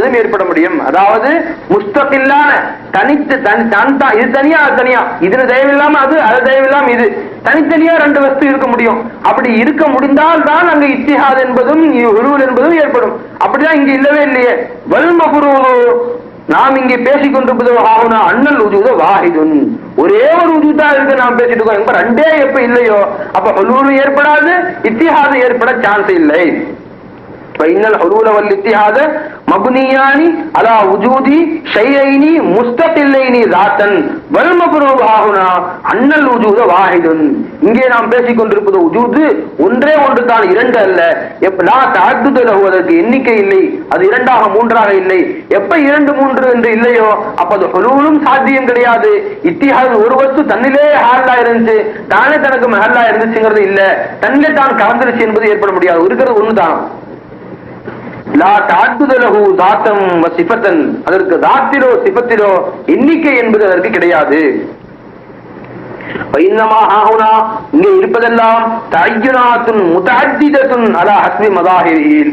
என்பதும் ஏற்பட முடியும். அதாவது முஸ்தகில்லான தனித்து இது தனியா அது தனியா, இதுல தயவில்லாம அது தயவில்லாம இது தனித்தனியா ரெண்டு வஸ்து இருக்க முடியும். அப்படி இருக்க முடிந்தால் தான் அங்க இத்திஹாத் என்பதும் உருவல் என்பதும் ஏற்படும். அப்படிதான் இங்க இல்லவே இல்லையே. வல்மஃபுரூது நாம் இங்கே பேசிக் கொண்டிருப்பது அண்ணல் உஜூத வாஹிதுன், ஒரே ஒரு உஜூதா இருக்கு நாம் பேசிட்டு இருக்கோம். ரெண்டே எப்ப இல்லையோ அப்ப ஹுலூலும் ஏற்படாது, இத்திஹாது ஏற்பட சான்ஸ் இல்லை. فإن الحلول والاتحاد مبنيان على وجود شيئين مستقلين ذاتا والمفروض هنا أن الوجود واحد. இங்கே நாம் பேசிக் கொண்டிருப்பது உஜூது ஒன்றே ஒன்று தான், இரண்டு அல்ல. லா தஅத்துத லஹு, அதற்கு எண்ணிக்கை இல்லை, அது இரண்டாக மூன்றாக இல்லை. எப்ப இரண்டு மூன்று என்று இல்லையோ அப்ப அது ஹுலூலும் சாத்தியம் கிடையாது. இத்திஹாத் ஒரு வஸ்து தன்னிலே ஹாலா இருந்துச்சு, தானே தனக்கு மஹல்லா இருந்துச்சுங்கிறது இல்ல, தன்னிலே தான் கலந்துருச்சு என்பது ஏற்பட முடியாது. இருக்கிறது ஒண்ணுதான். லா தஅத்துத லஹு தாத்தம் வ சிஃபத்தன், அதற்கு தாத்திலோ சிஃபத்திலோ எண்ணிக்கை என்பது அதற்கு கிடையாது. வைன்னமா ஹாஹுனா, இங்கே இருப்பதெல்லாம் தஅய்யுனாத்துன் முதஅத்திதத்துன் அலா ஹஸ்பி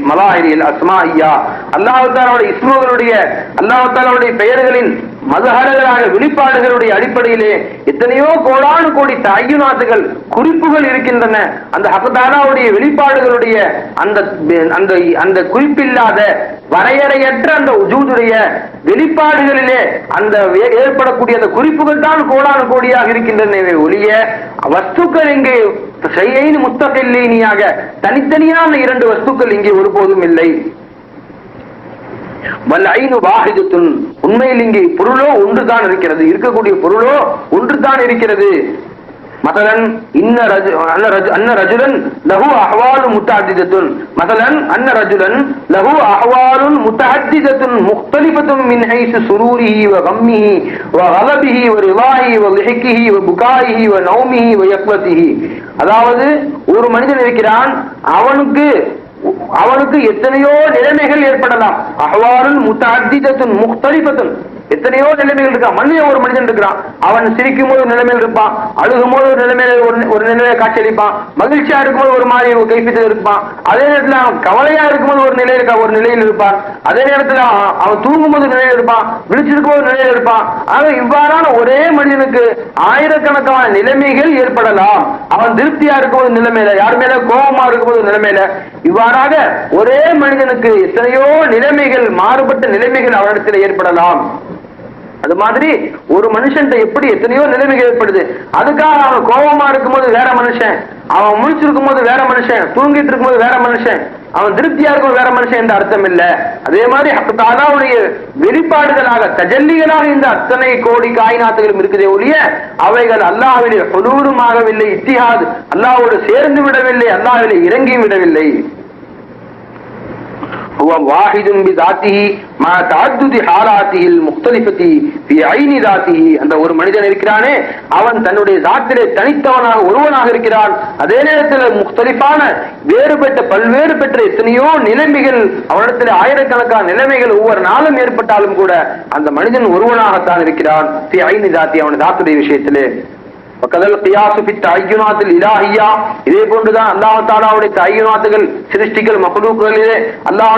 மலாஹிரில் அஸ்மாஇய்யா, அல்லாஹ் தஆலாவுடைய இஸ்முகளுடைய, அல்லாஹ் தஆலாவுடைய பெயர்களின் மதுஹரங்களாக வெளிப்பாடுகளுடைய அடிப்படையிலே எத்தனையோ கோடானு கோடி தஅய்யுனாத்துகள் குறிப்புகள் இருக்கின்றன. அந்த ஹக் தஆலாவுடைய வெளிப்பாடுகளுடைய அந்த குறிப்பில்லாத வரையறையற்ற அந்த உஜூதுடைய வெளிப்பாடுகளிலே அந்த ஏற்படக்கூடிய அந்த குறிப்புகள் தான் கோடானு கோடியாக இருக்கின்றன ஒழிய வஸ்துக்கள் இங்கே ஷைஐன் முஸ்தகில்லைனியாக தனித்தனியான இரண்டு வஸ்துக்கள் இங்கே ஒருபோதும் இல்லை. வல்ஐனு வாஹிதத்துன், உண்மையில் இங்கே பொருளோ ஒன்றுதான் இருக்கிறது, இருக்கக்கூடிய பொருளோ ஒன்றுதான் இருக்கிறது. மஸலன் அன்ன ரஜுலன் லஹு அஹ்வாலு முத்தஅத்திதத்துன், மஸலன் அன்ன ரஜுலன் லஹு அஹ்வாலுன் முத்தஅத்திதத்துன் முக்தலிஃபத்துன் மின் ஹைஸு சுரூரிஹி வ கம்மிஹி வ கலபிஹி வ ரிதாஹி வ லிஹ்கிஹி வ புகாயிஹி வ நௌமிஹி வ யக்வதிஹி. அதாவது ஒரு மனிதன் இருக்கிறான், அவனுக்கு எத்தனையோ நிலைமைகள் ஏற்படலாம். அஹ்வாலுன் முத்தஅத்திதத்துன் முக்தலிஃபத்துன், எத்தனையோ நிலைமைகள் இருக்கான். மனிதன் ஒரு மனிதன் இருக்கிறான், அவன் சிரிக்கும் போது ஒரு நிலைமையில் இருப்பான், அழுகும் போது ஒரு நிலைமையில ஒரு நிலையை காட்சியளிப்பான், மகிழ்ச்சியா இருக்கும்போது ஒரு மாதிரி ஒரு கைப்பித்தில் இருப்பான், அதே நேரத்தில் அவன் கவலையா இருக்கும்போது ஒரு நிலையில் இருப்பான், அதே நேரத்தில் அவன் தூங்கும் போது நிலையில் இருப்பான், விழிச்சிருக்கும் போது நிலையில் இருப்பான். ஆக இவ்வாறான ஒரே மனிதனுக்கு ஆயிரக்கணக்கான நிலைமைகள் ஏற்படலாம். அவன் திருப்தியா இருக்கும்போது நிலைமையில, யார் மேல கோபமா இருக்கும்போது நிலைமையில, இவ்வாறாக ஒரே மனிதனுக்கு எத்தனையோ நிலைமைகள், மாறுபட்ட நிலைமைகள் அவனிடத்தில் ஏற்படலாம். அது மாதிரி ஒரு மனுஷன் எப்படி எத்தனையோ நிலைமைகள் ஏற்படுது. அதுக்காக அவன் கோபமா இருக்கும்போது வேற மனுஷன், அவன் முழிச்சிருக்கும் போது வேற மனுஷன், தூங்கிட்டு இருக்கும்போது வேற மனுஷன், அவன் திருப்தியா இருக்கும் வேற மனுஷன் என்ற அர்த்தம் இல்ல. அதே மாதிரி ஹக் தஆலாவுடைய வெளிப்பாடுகளாக தஜல்லிகளாக இந்த அத்தனை கோடி காயினாத்துகளும் இருக்குதே ஒழிய அவைகள் அல்லாஹ்விலே ஹுலூருமாகவில்லை, இத்திஹாத் அல்லாஹ்வோடு சேர்ந்து விடவில்லை, அல்லாஹ்விலே இறங்கி விடவில்லை. هو واحد بذاته مع تعدد حالاته المختلفة في عين ذاته. அந்த ஒரு மனிதன் இருக்கிறானே அவன் தன்னுடைய ذاتிலே தனித்தவனாக ஒருவனாக இருக்கிறான். அதே நேரத்தில் முக்தலிஃபான பல்வேறு பெற்ற எத்தனையோ நிலைமைகள் அவனிடத்தில் ஆயிரக்கணக்கான நிலைமைகள் ஒவ்வொரு நாளும் ஏற்பட்டாலும் கூட அந்த மனிதன் ஒருவனாகத்தான் இருக்கிறான். في عين ذاته, அவன் ذاتுடைய விஷயத்திலே. வகதல் கியாஸ் ஃபி தஅய்யுனாத்தில் இலாஹியா, இதே போன்றுதான் அல்லாஹ் தஆலாவுடைய தஅய்யுனாத்துகள், சிருஷ்டிகள், மக்லூக்குகளிலே அல்லாஹ்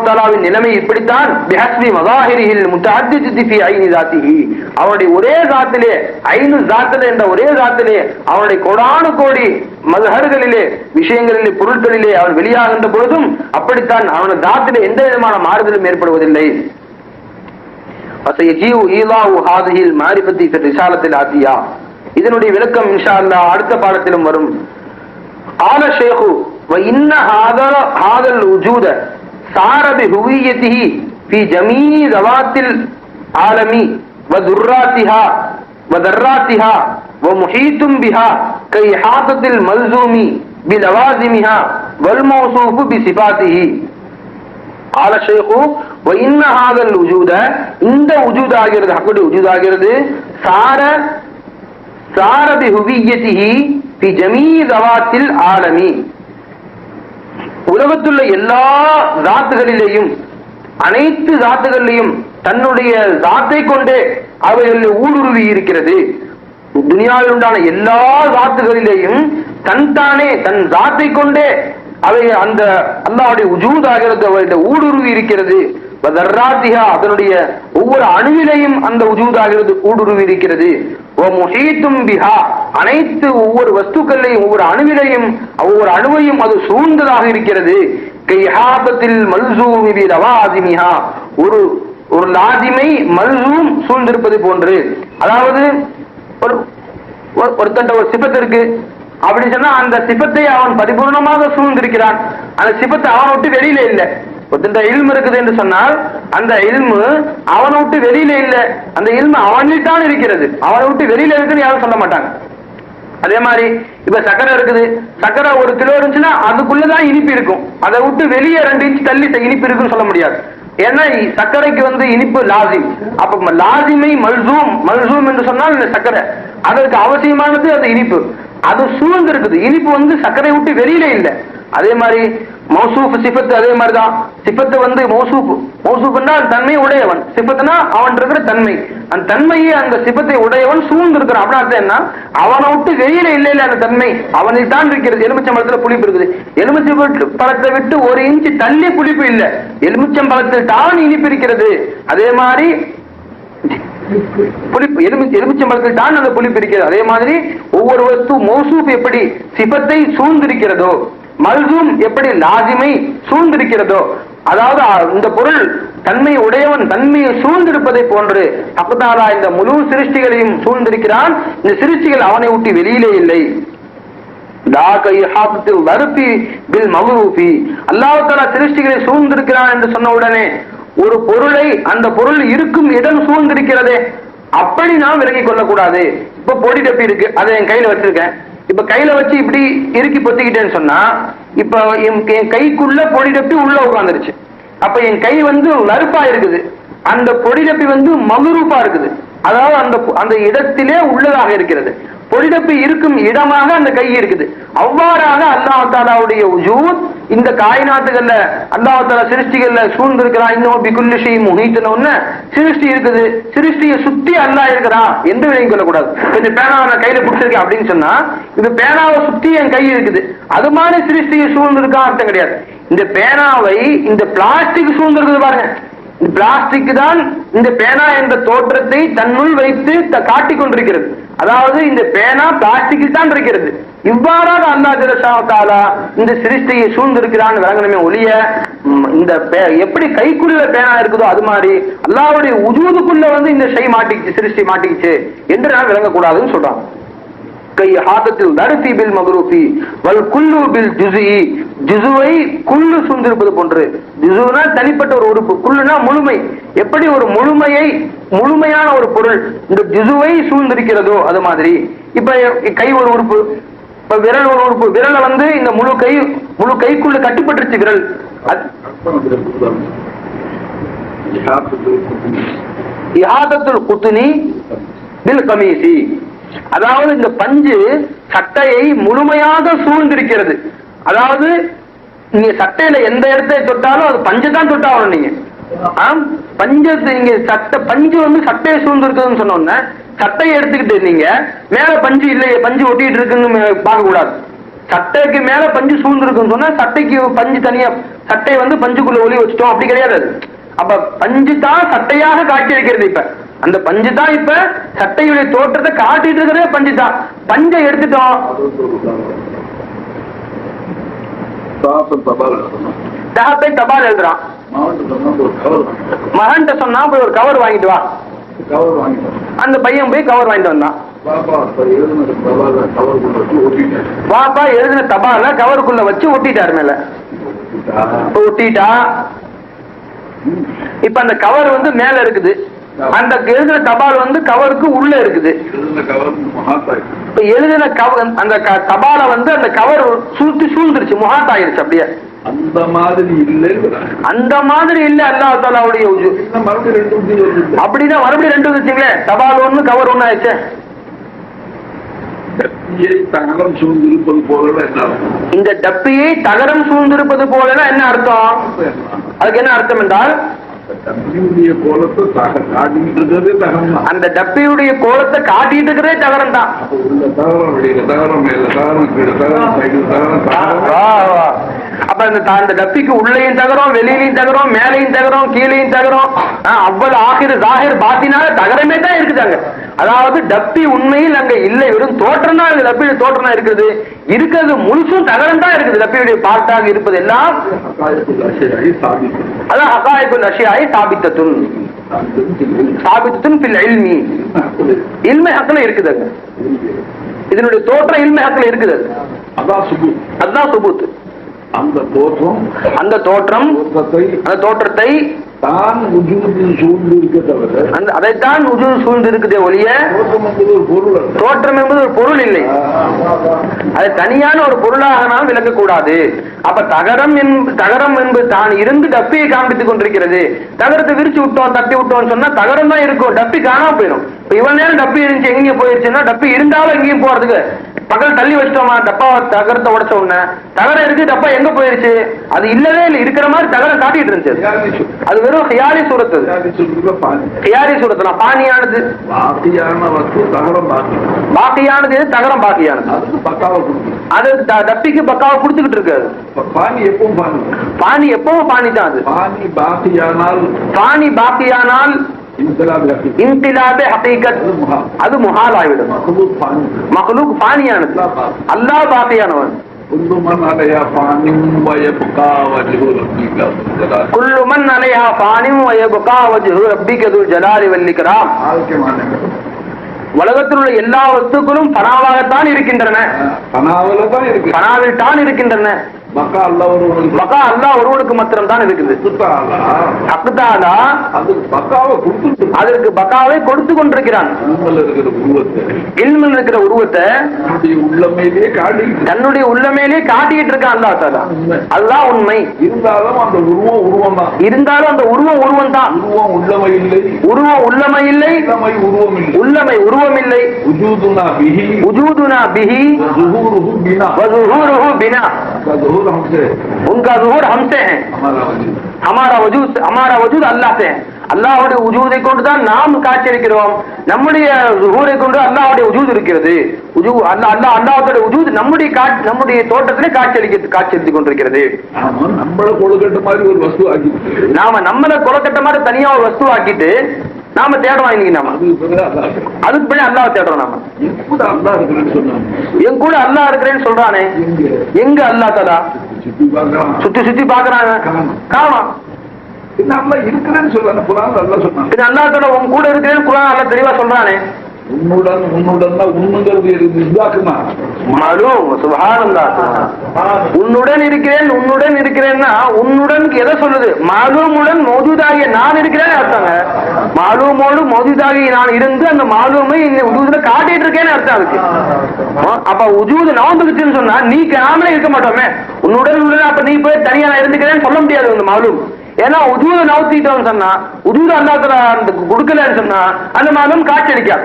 தஆலாவின் நிலைமை இப்படித்தான். பிஹஸ்பி மதாஹிரிஹில் முத்தஅத்திதி ஃபி ஐனி ذاتிஹி, அவனுடைய ஒரே ذاتிலே, ஐனு ذاتிலே என்ற ஒரே ذاتிலே அவனுடைய கோடானு கோடி மதுஹர்களிலே, விஷயங்களிலே, பொருட்களிலே அவன் வெளியாகின்ற பொழுதும் அப்படித்தான் அவனுடைய ذاتிலே எந்த விதமான மாறுதலும் ஏற்படுவதில்லை. இதனுடைய விளக்கம் இன்ஷா அல்லாஹ் அடுத்த பாடத்திலும் வரும். قال الشيخ وان هذا الوجود صار بهويته في جميع ذوات العالم وذراتها ومحيط بها كإحاطة الملزوم بلوازمها والموصوف بصفاته. قال الشيخ وان هذا الوجود, இந்த وجود ஆகிறது, ஹக்குடைய وجود ஆகிறது, சார بهويته في جميع ذوات العالم, உலகத்துள்ள எல்லா ذاتகளிலேயும் அனைத்து ذاتகளிலேயும் தன்னுடைய ذاتை கொண்டே அவைகளில் ஊடுருவி இருக்கிறது. துனியாவில் உண்டான எல்லா ذاتகளிலேயும் தன் ذاتை கொண்டே அவை அந்த அல்லாஹ்வுடைய உஜூத் ஆகிறது ஊடுருவி இருக்கிறது. அதனுடைய ஒவ்வொரு அணுவிலையும் அந்த உஜூத் ஆகிறது ஊடுருவி இருக்கிறது. அனைத்து ஒவ்வொரு வஸ்துக்களையும் ஒவ்வொரு அணுவிலையும் ஒவ்வொரு அணுவையும் அது சூழ்ந்ததாக இருக்கிறது. ஒரு ஒரு லாசிமை மல்சூம் சூழ்ந்திருப்பது போன்று. அதாவது ஒருத்தட்ட ஒரு சிபத்து இருக்கு அப்படி சொன்னா அந்த சிபத்தை அவன் பரிபூர்ணமாக சூழ்ந்திருக்கிறான். அந்த சிபத்தை அவனை விட்டு வெளியில இல்லை. ஒருத்தண்ட இல்மு இருக்குது என்று சொன்னால் அந்த இல்மு அவனை விட்டு வெளியில இல்லை. அந்த இல்மு அவனில் தான் இருக்கிறது. அவனை விட்டு வெளியில இருக்குன்னு யாரும் சொல்ல மாட்டாங்க. அதே மாதிரி இப்ப சக்கரை இருக்குது. சக்கரை 1 கிலோ இருந்துச்சுன்னா அதுக்குள்ளதான் இனிப்பு இருக்கும். அதை விட்டு வெளியே 2 இன்ச் தள்ளி இனிப்பு இருக்குன்னு சொல்ல முடியாது. ஏன்னா சர்க்கரைக்கு இனிப்பு லாசிம். அப்ப லாசிமை மல்சூம். மல்சூம் என்று சொன்னால் இந்த சர்க்கரை அதற்கு அவசியமானது அது இனிப்பு. அது சூழ்ந்து இருக்குது. இனிப்பு சர்க்கரை விட்டு வெளியில இல்லை. அதே மாதிரி மௌசூப் சிபத்து அதே மாதிரிதான். சிபத்து மௌசூப். மௌசூப்னா தன்மை உடையவன். சிபத்துனா அவன் இருக்கிற தன்மை. அந்த தன்மையை அந்த சிபத்தை உடையவன் சூழ்ந்து இருக்கிறான். அப்படின்னா அர்த்தம் என்ன? அவனை விட்டு வெளியில இல்லை இல்லை அந்த தன்மை அவனில் தான் இருக்கிறது. எலுமிச்சம்பழத்துல புளிப்பு இருக்குது. எலுமிச்சம்பழத்தை விட்டு 1 இன்ச்சு தள்ளி புளிப்பு இல்லை. எலுமிச்சம்பழத்தில் தான் இனிப்பு இருக்கிறது. அதே மாதிரி புளிப்பு எலுமிச்சம்பழத்தில் தான் அந்த புளிப்பு இருக்கிறது. அதே மாதிரி ஒவ்வொரு வஸ்து மௌசூப் எப்படி சிபத்தை சூழ்ந்திருக்கிறதோ, மல்சூம் எப்படி லாசிமை சூழ்ந்திருக்கிறதோ, அதாவது இந்த பொருள் தன்மை உடையவன் தன்மையை சூழ்ந்திருப்பதை போன்று அல்லாஹ் இந்த முழு சிருஷ்டிகளையும் சூழ்ந்திருக்கிறான். இந்த சிருஷ்டிகள் அவனை விட்டு வெளியிலே இல்லை. அல்லாஹ் தஆலா சிருஷ்டிகளை சூழ்ந்திருக்கிறான் என்று சொன்ன உடனே ஒரு பொருளை அந்த பொருள் இருக்கும் இடம் சூழ்ந்திருக்கிறதே அப்படி நாம் விலகிக் கொள்ளக்கூடாது. இப்ப பொடி டப்பி இருக்கு, அதை என் கையில வச்சிருக்கேன். இப்ப கையில வச்சு இப்படி இறுக்கி பொத்திக்கிட்டேன்னு சொன்னா இப்ப என் கைக்குள்ள பொடி டப்பி உள்ள உட்காந்துருச்சு. அப்ப என் கை நறுப்பா இருக்குது. அந்த பொடி டப்பி மகுரூப்பா இருக்குது. அதாவது அந்த இடத்திலே உள்ளதாக இருக்கிறது. பொடிடப்பி இருக்கும் இடமாக அந்த கை இருக்குது. அவ்வாறாக அல்லாஹ் தஆலாவுடைய வஜூத் இந்த காயினாத்துகள்ல அல்லாஹ் தஆலா சிருஷ்டிகள்ல சூழ்ந்திருக்கிறான். இன்னும் பிகுல்லி ஷைஇன் முஹீத்னு சிருஷ்டி இருக்குது. சிருஷ்டியை சுத்தி அல்லாஹ் இருக்கிறான் என்று விளங்கிக் கொள்ளக்கூடாது. இந்த பேனாவை நான் கையில பிடிச்சிருக்கேன் அப்படின்னு சொன்னா இந்த பேனாவை சுத்தி என் கை இருக்குது. அது மாதிரி சிருஷ்டியை சூழ்ந்திருக்கான் அர்த்தம் கிடையாது. இந்த பேனாவை இந்த பிளாஸ்டிக் சூழ்ந்திருக்குது பாருங்க. பிளாஸ்டிக் தான் இந்த பேனா என்ற தோற்றத்தை தன்னுள் வைத்து காட்டிக் கொண்டிருக்கிறது. அதாவது இந்த பேனா பிளாஸ்டிக்கில் தான் இருக்கிறது. இவ்வாறாக அல்லாஹ் ஜல்ல தஆலா இந்த சிருஷ்டியை சூழ்ந்திருக்கிறான் விளங்கணுமே ஒழிய இந்த எப்படி கைக்குள்ள பேனா இருக்குதோ அது மாதிரி அல்லாஹ்வுடைய உஜூதுக்குள்ள இந்த ஷை மாட்டிக்கிச்சு, சிருஷ்டி மாட்டிக்கிச்சு என்று நான் விளங்கக்கூடாதுன்னு சொல்றான். கை ஹாதத்தில் தரிசி பில் மக்ரூஃபி வல் குல்லு பில் ஜுஸி. ஜுஸுவை குல்லு சூழ்ந்திருப்பது போன்று. ஜுஸுனா தனிப்பட்ட ஒரு உறுப்பு, குல்லுனா முழுமை. எப்படி ஒரு முழுமையான ஒரு பொருள் இந்த ஜுஸுவை சூழ்ந்திருக்கிறதோ அது மாதிரி. இப்ப கை ஒரு உறுப்பு, இப்ப விரல் ஒரு உறுப்பு. விரலை இந்த முழு கைக்குள்ள கட்டுப்பட்டுருச்சு விரல். இஹாதத்துல் குத்னி பில் கமீசி. அதாவது இந்த பஞ்சு சட்டையை முழுமையாக சூழ்ந்திருக்கிறது. அதாவது நீங்க சட்டையில எந்த இடத்தை தொட்டாலும் அது பஞ்சு தான் தொட்டாகணும். நீங்க பஞ்சு சட்டையை சூழ்ந்திருக்குதுன்னு சொன்ன சட்டையை எடுத்துக்கிட்டு நீங்க மேல பஞ்சு இல்லையே பஞ்சு ஒட்டிட்டு இருக்குன்னு பார்க்க கூடாது. சட்டைக்கு மேல பஞ்சு சூழ்ந்திருக்குன்னு சொன்னா சட்டைக்கு பஞ்சு தனியா, சட்டை பஞ்சுக்குள்ள ஒளி வச்சுட்டோம் அப்படி கிடையாது. அப்ப பஞ்சு தான் சட்டையாக காட்சி அளிக்கிறது. இப்ப அந்த பஞ்சு தான் இப்ப சட்டையுடைய தோற்றத்தை காட்டிட்டு இருக்கிறதே பஞ்சு தான். பஞ்சை எடுத்துட்டோம். தகப்பை தபால் எழுதுறான். மகன்கிட்ட சொன்னா போய் ஒரு கவர் வாங்கிட்டு வா. அந்த பையன் போய் கவர் வாங்கிட்டு வந்தான். பாப்பா எழுதின தபால கவருக்குள்ள வச்சு ஒட்டிட்டாரு. மேல ஒட்டிட்டா இப்ப அந்த கவர் மேல இருக்குது. அந்த எழுதின தபால் கவருக்கு உள்ள இருக்குது. இப்ப எழுதின அந்த தபால அந்த கவர் சுத்தி சூழ்ந்துருச்சு, முகாத் ஆயிருச்சு. அப்படியே அந்த மாதிரி இல்ல அல்லாஹ் தஆலாவுடைய அப்படின்னா மறுபடியும் 2 வந்துச்சுங்களே. தபால் 1 கவர் 1 ஆயிடுச்சு. இந்த டப்பியை தகரம் சூழ்ந்திருப்பது போல என்ன அர்த்தம்? அதுக்கு என்ன அர்த்தம் என்றால் அந்த டப்பியுடைய கோலத்தை காட்டிட்டு இருக்கிறதே தகரம் தான். அப்ப அந்த டப்பிக்கு உள்ளேயும் தகரம், வெளியிலையும் தகரம், மேலையும் தகரம், கீழையும் தகரம், அவ்வளவு ஆகிரு ஜாகிர் பாத்தினால தகரமே தான் இருக்குதாங்க. அதாவது டப்பி உண்மையில் அங்க இல்லை, வெறும் தோற்றம் தான் இருக்கு. டப்பியுடைய தோற்றம் தான் இருக்குது, இருக்கிறது முழுசும் தகரம் தான் இருக்குது. டப்பியுடைய பார்ட்டாக இருப்பது எல்லாம் அதான் ஹகாயிகுல் அஷ்யாஇ சாபித்தத்துன் சாபித்தத்துன் ஃபில் இல்மி, இல்மை ஹக்ல இருக்குதுங்க. இதனுடைய தோற்றம் இல்மை ஹக்ல இருக்குது. அதான் சுபூத். அந்த தோற்றத்தை தான் சூழ்ந்து இருக்க தவிர அதைத்தான் சூழ்ந்து இருக்குதே ஒழிய தோற்றம் என்பது ஒரு பொருள் இல்லை. அது தனியான ஒரு பொருளாக நாம் விளக்கக்கூடாது. அப்ப தகரம் என்பது தான் இருந்து டப்பியை காண்பித்துக் கொண்டிருக்கிறது. தகரத்தை விரிச்சு விட்டோம், தட்டி விட்டோம் சொன்னா தகரம் தான் இருக்கும், டப்பி காணாம போயிடும். இப்ப இவ்வளவு நேரம் டப்பி இருந்துச்சு, எங்க போயிருச்சுன்னா டப்பி இருந்தாலும் எங்கேயும் போறதுக்கு பக்கத்துல தள்ளி வச்சிட்டோமா, டப்பா தகரத்தை உடைச்ச உடனே தகரம் இருக்கு, டப்பா எங்க போயிருச்சு? அது இல்லவே இல்லை, இருக்கிற மாதிரி தகரம் காட்டிட்டு இருந்துச்சு. அது வெறும் ஹியாரி சூரத்து. ஹியாரி சூரத்துல பானியானது பாக்கியானது, தகரம் பாக்கியானது. அது டப்பிக்கு பக்காவை குடுத்துக்கிட்டு இருக்காது. பானி எப்பவும் பானி தான். அது பானி பாக்கியானால் இன்கிலாபே ஹகீகத் அது முஹால் ஆகிவிடும். மக்லூக் பானியானது, அல்லாஹ் பாக்கியானவன். குல்லு மன் அலைஹா ஃபானின் வ யப்கா வஜ்ஹு ரப்பிக துல் ஜலாலி வல் இக்ராம். உலகத்தில் உள்ள எல்லா வஸ்துக்களும் பனாவாகத்தான் இருக்கின்றன, பனாவில் தான் இருக்கின்றன. பக்கா அல்லாஹ் ஒருவனுக்கு மாத்திரம் தான் இருக்குது. அதற்கு பக்காவை கொடுத்து கொண்டிருக்கிறான். இல்மில் இருக்கிற உருவத்தை தன்னுடைய உள்ளமையிலே காட்டிட்டு இருக்கான் அல்லாஹ் தஆலா. அல்லாஹ் உண்மை. இருந்தாலும் அந்த உருவம் தான். உருவம் உள்ளமை இல்லை, உள்ளமை உருவம் இல்லை. உஜூதுனா பிஹி வ ஸுஹூருஹு பினா. उनका ज़ुहूर हमसे है, हमारा वजूद अल्लाह से है. அல்லாஹ்வுடைய வஜூதை கொண்டுதான் நாம் காட்சியளிக்கிறோம். நம்முடைய ஸுஹூரை கொண்டு அல்லாஹ்வுடைய வஜூத் இருக்கிறது. அல்லாஹ்வுடைய வஜூத் நம்முடைய தோட்டத்திலே காட்சியளித்துக் கொண்டிருக்கிறது. நம்மள கொலக்கட்ட மாதிரி ஒரு வஸ்து ஆக்கி, நாம நம்மள கொலக்கட்ட மாதிரி தனியா ஒரு வஸ்து ஆக்கிட்டு நாம தேடுறோம். இன்னைக்கு நாம அதுக்கு பின்னாடி அல்லாஹ் தேடுறோம். நாம என் கூட அல்லாஹ் இருக்கிறேன்னு சொல்றானே, எங்க அல்லாஹ் தஆலா சுத்தி பாக்குறாங்க, காணோம். இருக்கிறேன்னு சொல்றாங்க குர்ஆன்ல. அல்லாஹ் சொன்னான், அல்லாஹ் தஆலா உன் கூட இருக்கிறேன்னு குர்ஆன் அல்லாஹ் தெளிவா சொல்றானே. உன்னுடன் இருக்கிறேன்னா உன்னுடன் எதை சொல்லுது? மாலூமுடன் மௌஜூதாகிய நான் இருக்கிறேன்னு அர்த்தங்க. மாலூமோடு மௌஜூதாகிய நான் இருந்து அந்த மாலூமை உஜூதுல காட்டிட்டு இருக்கேன்னு அர்த்தம் அதுக்கு. அப்ப உஜூது நவந்துக்குச்சுன்னு சொன்னா நீ காமலே இருக்க மாட்டோமே. உன்னுடன் அப்ப நீ போய் தனியா நான் இருந்துக்கிறேன்னு சொல்ல முடியாது அந்த மாலூம். ஏன்னா உஜூத நவுத்திட்டோம்னு சொன்னா, உஜூத அல்லாஹ் தஆலா கொடுக்கலன்னு சொன்னா அந்த மாலும் காட்சியளிக்கா.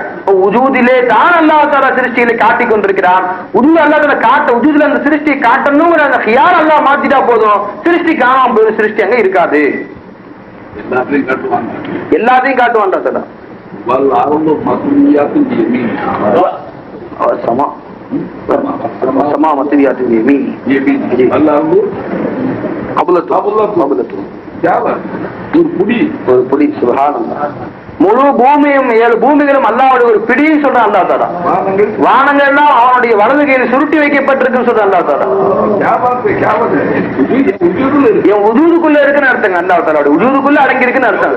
உஜூதிலே தான் அல்லாஹ் தஆலா சிருஷ்டியில காட்டிக் கொண்டிருக்கிறான். உஜூத அல்லாஹ் தஆலா உஜூதுல அந்த சிருஷ்டி காட்டணுங்கிற அந்த ஹியார் அல்லாஹ் மாத்திட்டா போதும், சிருஷ்டி காணாம போயிடும். சிருஷ்டி அங்க இருக்காது, எல்லாத்தையும் காட்டுவான் தஆலா. சமா சமா மத்தியாத்தின் யமீன் அல்லாஹ் அபுலத்து ஒரு புடி. சுப்ஹானல்லாஹ். முழு பூமியும் 7 பூமிகளும் அல்லாஹ்வுடைய ஒரு பிடின்னு சொல்றான் அல்லாஹ் தஆலா. வானங்கள் எல்லாம் அவனுடைய வலது கையில் சுருட்டி வைக்கப்பட்டிருக்குன்னு சொல்றான் அல்லாஹ் தஆலா. என் உஜூதுக்குள்ள இருக்குன்னு அர்த்தங்க. அல்லாஹ் தஆலா உஜூதுக்குள்ள அடங்கி இருக்குன்னு அர்த்தம்.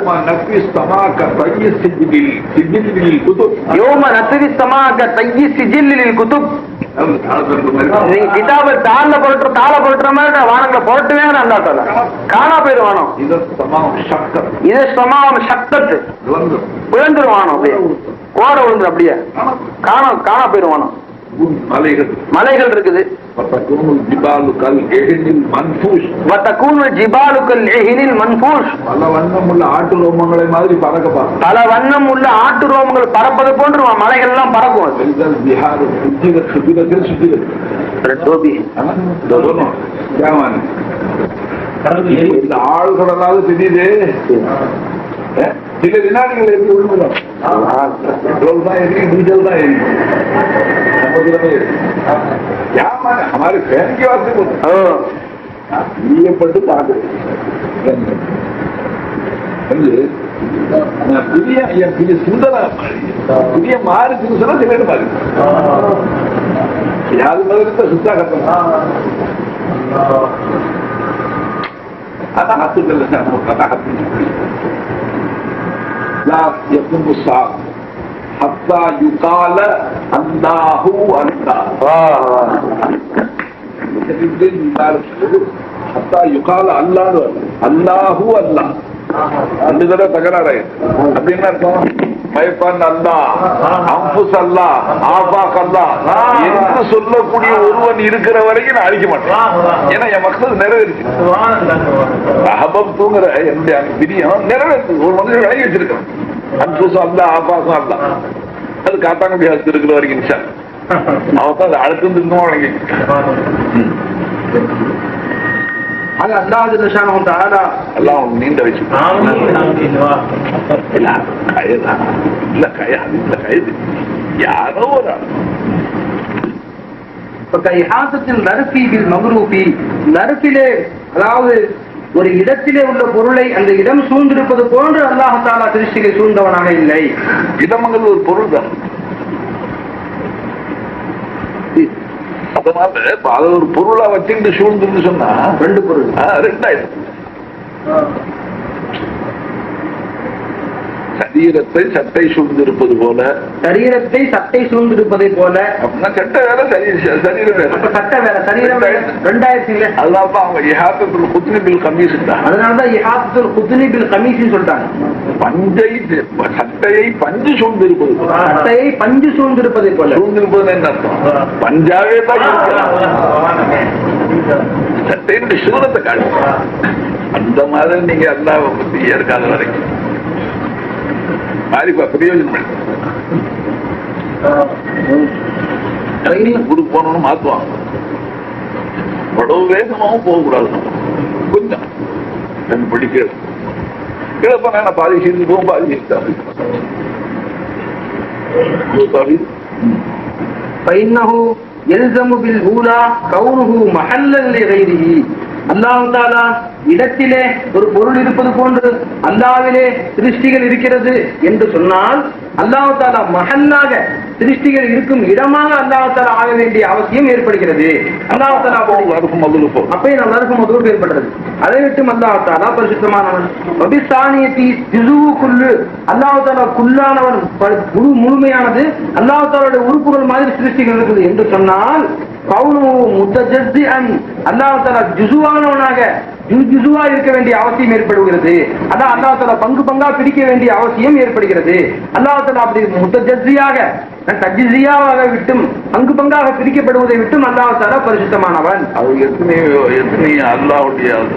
யௌம நத்வி ஸமாக தய்யி சிஜில்லில் குதுப். நீங்க கிதாப தாள போட்டுற மாதிரி வானங்களை போட்டுவே அல்லாஹ் தஆலா காணா போயிடும். வானம் இது சமாம் சக்தத்து விழுந்துருவானோ, அப்படியே கோர விழுந்துரு, அப்படியே காணா போயிடுவானோ. மலைகள் இருக்குது. பல வண்ணம் உள்ள ஆட்டு ரோமங்களை மாதிரி பறக்கப்பா, பல வண்ணம் உள்ள ஆட்டு ரோமங்கள் பறப்பது போன்று மலைகள் எல்லாம் பறக்கும். ஆழ்கடலாவது தெரியுது. சில வினாடிகள் இருக்கு விழுந்துடும். தான் எரியும், டீசல் தான் எரியும். हमारे फैन की बात नहीं बोलते, பிரியப்பட்டு பார்க்கிறேன். புதிய சிந்தனை புதிய மாறுச்சுன்னு சொன்னா சில மாறு யாரு மாதிரி சுத்தா கட்டணும். அதான் ஹத்துக்கள் ஹத்தா யுகால அல்லாஹு அல்லாஹ் ஹத்தா யுகால அல்லாஹ் அல்லாஹு அல்லாஹ் ரெண்டு தடவை தகராறாயிருக்கு. அப்படின்னு அர்த்தம் பயப்பான் அல்லா அம்புஸ் அல்லா ஆபாக் அல்லா என்று சொல்லக்கூடிய ஒருவன் இருக்கிற வரைக்கும் நான் அழிக்க மாட்டேன். ஏன்னா என் மக்கள் நிறைவேறிச்சு. அஹபம் தூங்குற என்னுடைய பிரியம் நிறைவேற்று ஒரு மனுஷன் விலகி வச்சிருக்கேன். அன்புஸ் அல்லா ஆபாக்கும் அல்லா அது காத்தாங்க முடியாது இருக்கிற வரைக்கும் நிஷான் அவன் தான் அது அடுத்து இருந்தும் வழங்கி நீண்ட வச்சு யாரோ ஒரு நறுப்பிலே அதாவது ஒரு இடத்திலே உள்ள பொருளை அந்த இடம் சூழ்ந்திருப்பது போன்று அல்லாஹ் தஆலா சிருஷ்டியை சூழ்ந்தவனாக இல்லை. இடமங்கள் ஒரு பொருள் தான். அதனால அதை ஒரு பொருளா வச்சுட்டு சூழ்ந்துன்னு சொன்னா ரெண்டு பொருள் ரெண்டாயிரம். சரீரத்தை சட்டை சூழ்ந்திருப்பது போல சரீரத்தை சட்டை சூழ்ந்திருப்பதை போல அப்படின்னா சட்டை வேற சரீரம் வேற சட்டை வேற சரீரம் ரெண்டாயிரத்தி இல்லை. அதனால்தான் அவங்க இஹாத்தத்துல் குத்னி பில் கமீஸ் அதனாலதான் இஹாத்தத்துல் குத்னி பில் கமீஸ் சொல்றாங்க. பஞ்சை சட்டையை பஞ்சு சூழ்ந்திருப்பது சட்டையை பஞ்சு சூழ்ந்திருப்பதை போல சூழ்ந்திருப்பது என்ன அர்த்தம்? பஞ்சாவே தான் சட்டையின் சூரத்தை காட்டு. அந்த மாதிரி நீங்க அல்லாஹ்வை பத்தி ஏற்காத வரைக்கும் மாறிப்பா பிரயோஜனம் ஊருக்கு போனோம்னு மாத்துவாங்க. அவ்வளவு வேகமாவும் போகக்கூடாது. கொஞ்சம் ரெண்டு படி கீழே கீழே போனா பாதி சீர்ந்து போகும் பாதி சீர்த்தாங்க. அல்லாஹ் தஆலா இடத்திலே ஒரு பொருள் இருப்பது போன்று அல்லாஹ்விலே சிருஷ்டிகள் இருக்கிறது என்று சொன்னால் அல்லாஹ் தஆலா மஹல்லாக சிருஷ்டிகள் இருக்கும் இடமாக அல்லாஹ் தஆலா ஆக வேண்டிய அவசியம் ஏற்படுகிறது. அல்லாஹ் தஆலா அப்பே நம்ம இருக்கும் முதல் ஏற்படுறது. அதை விட்டு அல்லாஹ் தஆலா பரிசுத்தமானவன். வபிசானியத்தி ஜுஸூகுல்லு அல்லாஹ் தஆலா குல்லானவன் முழுமையானது. அல்லாஹ் தஆலாவுடைய உறுப்புகள் மாதிரி சிருஷ்டிகள் இருக்குது என்று சொன்னால் அல்லாஹ் தஆலா ஜுஸுவானவனாக ஜுஸுவா இருக்க வேண்டிய அவசியம் ஏற்படுகிறது. அதான் அல்லாஹ் தஆலா பங்கு பங்கா பிரிக்க வேண்டிய அவசியம் ஏற்படுகிறது. அல்லாஹ் தஆலா அப்படி முத்தஜஸ்ஸியாக தஜ்ஸியாவாக விட்டும் பங்கு பங்காக பிரிக்கப்படுவதை விட்டும் அல்லாஹ் தஆலா பரிசுத்தமானவன். அது எத்தனை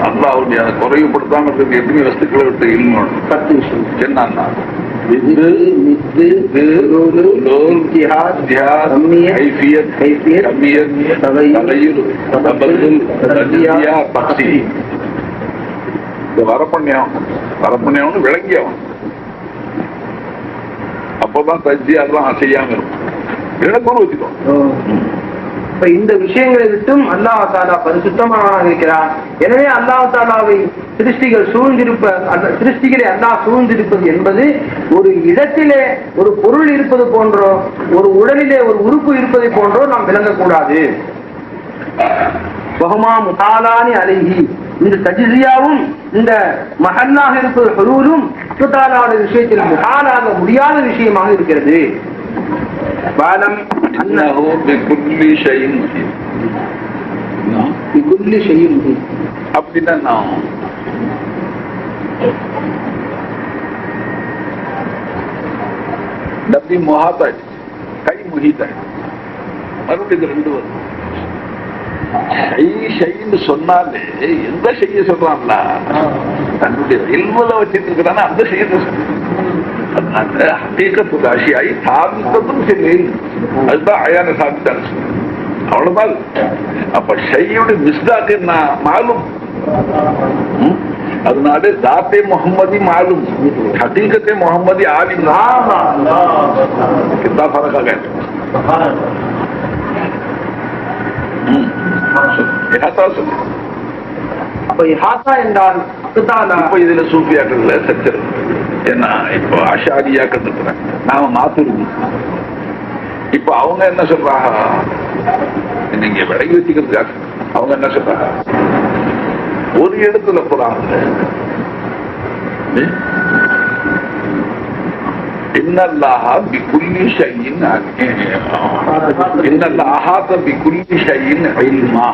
அல்லாஹ்வுடைய குறைவுபடுத்தாம இருக்கிற எத்தனை வஸ்துக்களை விட்டு இல்லணும். 10 விஷயம் என்னன்னா வரப்பண்ணியம் விளங்கியவன் அப்பதான் தஜ்ஜி அதெல்லாம் அசையாம இருக்கும். இழப்போன்னு வச்சுக்கோ. இந்த விஷயங்களை விட்டும் அல்லாஹ் தஆலா பரிசுத்தமானவனாக இருக்கிறான். எனவே அல்லாஹ் தஆலாவை சிருஷ்டிகளை அல்லாஹ் சூழ்ந்திருப்பது என்பது ஒரு இடத்திலே ஒரு பொருள் இருப்பது போன்றோ ஒரு உடலிலே ஒரு உறுப்பு இருப்பதை போன்றோ நாம் விளங்கக்கூடாது. வஹுமா முதாலானி அலைஹி இந்த தஜ்ஸியாவும் இந்த மஹல்லாக இருப்பது ஹுலூலும் அல்லாஹ் தஆலாவுடைய விஷயத்தில் முஹாலாக முடியாத விஷயமாக இருக்கிறது. பாலம் அப்படின்னா டப்பி மொஹாத்தா கை முஹீத்தா மறுபடியும் ரெண்டு வரும். ஷைன்னு சொன்னாலே எந்த செய்ய சொல்றான்ல தன்னுடைய இல்முல வச்சிட்டு இருக்கிறானா அந்த செய்ய அதனால ஹகீகத்து ராசியாயி சாதித்ததும் சரி அதுதான் அயான சாதித்தான் அவ்வளவுதான். அப்ப ஷையோட மிஸ்தாக்கு நான் மாலும் அதனால தாத்தே முகம்மதி மாலும் ஹகீகத்தே முகம்மதி ஆலிம் कितना फर्क आ गया. அப்ப இஹாத்தா என்றால் அப்படித்தான் இப்ப இதுல சூஃபியாக்கள்ல சச்சர் ஏன்னா இப்போ ஆஷாரியாக்கள் இருக்கிறேன் நாம மாத்துருவோம். இப்ப அவங்க என்ன சொல்றாங்க, நீங்க விலகி வச்சுக்கிறதுக்காக அவங்க என்ன சொல்றாங்க, ஒரு இடத்துல குரான்ல இன்னல்லாஹ பிகுல்லி ஷைஇன் இன்னல்லாஹ பிகுல்லி ஷைஇன் இல்மா